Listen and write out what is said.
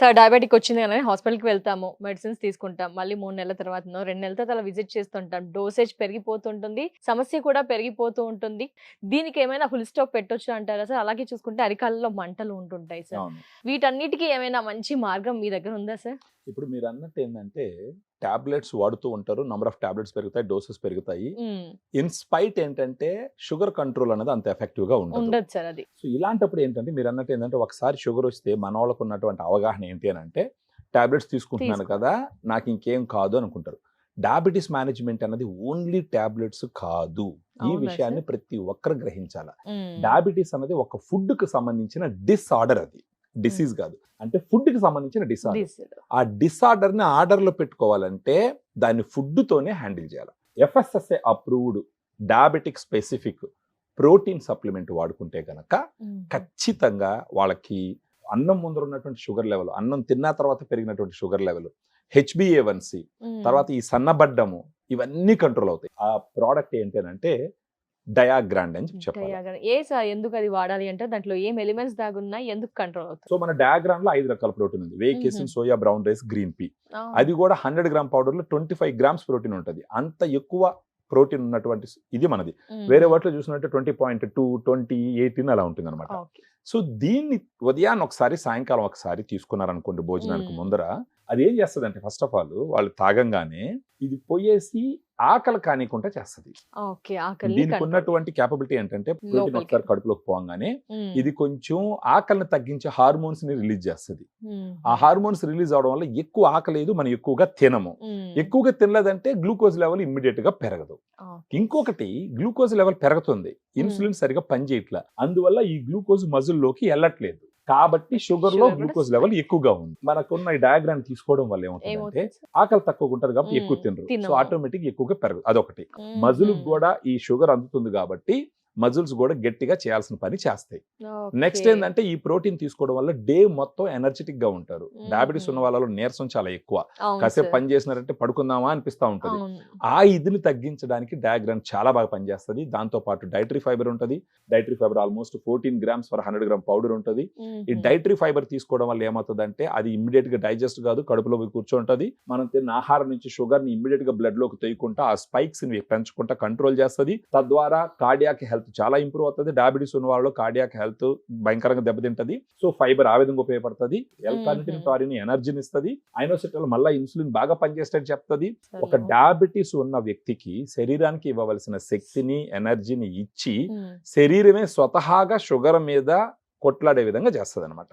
Sir diabetic వచ్చింది అని హాస్పిటల్‌కి వెళ్తాము. మెడిసిన్స్ తీసుకుంటాం. మళ్ళీ 3 నెలల తర్వాతనో, 2 నెలల తర్వాత అలా విజిట్ చేస్తుంటాం. డోసేజ్ పెరిగిపోతుంటుంది. సమస్య కూడా పెరిగిపోతూ ఉంటుంది. దీనికేమైనా ఫుల్ స్టాప్ పెట్టొచ్చు అంటారా సార్? అలాగే చూసుకుంటే అరికాళ్ళలో మంటలు ఉంటుంటాయి సార్. అవును. వీటన్నిటికి ఏమైనా మంచి మార్గం మీ దగ్గర ఉందా సార్? ఇప్పుడు మీరన్నట్టు ఏందంటే టాబ్లెట్స్ వాడుతూ ఉంటారు. నంబర్ ఆఫ్ టాబ్లెట్స్ పెరుగుతాయి. డోసెస్ పెరుగుతాయి. హ్మ్. ఇన్ స్పైట్ ఏంటంటే షుగర్ కంట్రోల్ అనేది అంత ఎఫెక్టివ్‌గా ఉండదు. ఉండదు సార్ అది. సో ఇలాంటప్పుడు ఏంటంటే మీరన్నట్టు ఏందంటే ఒకసారి షుగర్ వస్తే మనోళ్ళకు ఉన్నటువంటి అవగాహన ఏంటి అనంటే టాబ్లెట్స్ తీసుకుంటున్నాను కదా! నాకు ఇంకేం కాదు అనుకుంటారు. డయాబెటిస్ మేనేజ్‌మెంట్ అనేది ఓన్లీ టాబ్లెట్స్ కాదు. ఈ అవునా విషయాన్ని సార్? ప్రతి ఒక్కరు గ్రహించాల. హ్మ్. డయాబెటిస్ అనేది ఒక ఫుడ్‌కి సంబంధించిన డిసార్డర్ అది. డిసీజ్ కాదు. అంటే ఫుడ్‌కి సంబంధించిన డిసార్డర్. దిస్ ఆ డిసార్డర్‌ని ఆర్డర్‌లో పెట్టుకోవాలంటే దాన్ని ఫుడ్‌తోనే హ్యాండిల్ చేయాలి. FSSA approved diabetic specific protein supplement వాడుకుంటే గనక ఖచ్చితంగా వాళ్ళకి అన్నం ముందర ఉన్నటువంటి షుగర్ లెవెల్, అన్నం తిన్న తర్వాత పెరిగినటువంటి షుగర్ లెవెల్, హెచ్బిఏవన్సి, తర్వాత ఈ సన్నబడ్డము ఇవన్నీ కంట్రోల్ అవుతాయి. ఆ ప్రోడక్ట్ ఏంటి అంటే డయాగ్రాండ్ అని చెప్పాలి. డయాగ్రామ్. ఏ సార్ ఎందుకు అది వాడాలి అంటే దాంట్లో ఏం ఎలిమెంట్స్ దాగున్నాయి? ఎందుకు కంట్రోల్ అవుతుంది? సో మన డయాగ్రామ్ లో 5 రకాల ప్రోటీన్ ఉంది. Whey casein, soya, brown rice, green pea. అది కూడా 100 గ్రామ్ పౌడర్ లో 25 గ్రామ్స్ ప్రోటీన్ ఉంటుంది. అంత ఎక్కువ ప్రోటీన్ ఉన్నటువంటి ఇది మనది. వేరే వాటిలో చూసినట్టు 20.2, 20, 18 అలా ఉంటుంది అనమాట. సో దీన్ని ఉదయాన్ని ఒకసారి సాయంకాలం ఒకసారి తీసుకున్నారనుకోండి భోజనానికి ముందర, అది ఏం చేస్తుంది అంటే ఫస్ట్ ఆఫ్ ఆల్ వాళ్ళు తాగంగానే ఇది పోయేసి ఆకలి కానికుండా చేస్తుంది. దీనికి ఉన్నటువంటి క్యాపబిలిటీ ఏంటంటే ప్రోటీన్ ఒకసారి కడుపులోకి పోగానే ఇది కొంచెం ఆకలిని తగ్గించే హార్మోన్స్ ని రిలీజ్ చేస్తుంది. ఆ హార్మోన్స్ రిలీజ్ అవడం వల్ల ఎక్కువ ఆకలేదు, మనం ఎక్కువగా తినము. ఎక్కువగా తినలేదంటే గ్లూకోజ్ లెవెల్ ఇమ్మీడియట్ గా పెరగదు. ఇంకొకటి గ్లూకోజ్ లెవెల్ పెరుగుతుంది, ఇన్సులిన్ సరిగా పనిచేయట్లా, అందువల్ల ఈ గ్లూకోజ్ మజిల్ లోకి వెళ్ళట్లేదు. కాబట్టి షుగర్ లో గ్లూకోజ్ లెవెల్ ఎక్కువగా ఉంది. మనకున్న ఈ డయాగ్రామ్ తీసుకోవడం వల్ల ఏమవుతుందంటే ఆకలి తక్కువ ఉంటుంది కాబట్టి ఎక్కువ తినరు. సో ఆటోమేటిక్ ఎక్కువగా పెరగదు. అదొకటి. మజిల్ కూడా ఈ షుగర్ అందుతుంది కాబట్టి మజిల్స్ కూడా గట్టిగా చేయాల్సిన పని చేస్తాయి. నెక్స్ట్ ఏంటంటే ఈ ప్రోటీన్ తీసుకోవడం వల్ల డే మొత్తం ఎనర్జెటిక్ గా ఉంటారు. డయాబెటీస్ ఉన్న వాళ్ళలో నీరసం చాలా ఎక్కువ. కాసేపు పని చేసినారంటే పడుకుందామా అనిపిస్తా ఉంటది. ఆ ఇదిని తగ్గించడానికి డయాగ్రామ్ చాలా బాగా పనిచేస్తుంది. దాంతో పాటు డైటరీ ఫైబర్ ఉంటుంది. Dietary fibre almost 14 grams for 100 gram powder ఉంటుంది. ఈ డైటరీ ఫైబర్ తీసుకోవడం వల్ల ఏమవుతుందంటే అది ఇమ్మీడియట్ గా డైజెస్ట్ కాదు, కడుపులో కూర్చుంటది. మనం తిన్న ఆహారం నుంచి షుగర్ ని ఇమ్మీడియట్ గా బ్లడ్ లోకి తొయ్యకుండా ఆ స్పైక్స్ ని పెంచుకుంటా కంట్రోల్ చేస్తుంది. తద్వారా కార్డియాక్ హెల్త్ చాలా ఇంప్రూవ్ అవుతుంది. డయాబెటీస్ ఉన్న వాళ్ళు కార్డియాక్ హెల్త్ భయంకరంగా దెబ్బతింటది. సో ఫైబర్ ఆ విధంగా ఉపయోగపడుతుంది. ఎల్-కార్నిటిన్ టారిన్ ఎనర్జీని ఇస్తుంది. ఐనోసిటల్ మళ్ళీ ఇన్సులిన్ బాగా పనిచేసేటట్టు చెప్తుంది. ఒక డయాబెటీస్ ఉన్న వ్యక్తికి శరీరానికి ఇవ్వవలసిన శక్తిని, ఎనర్జీని ఇచ్చి శరీరమే స్వతహాగా షుగర్ మీద కొట్లాడే విధంగా చేస్తుంది అనమాట.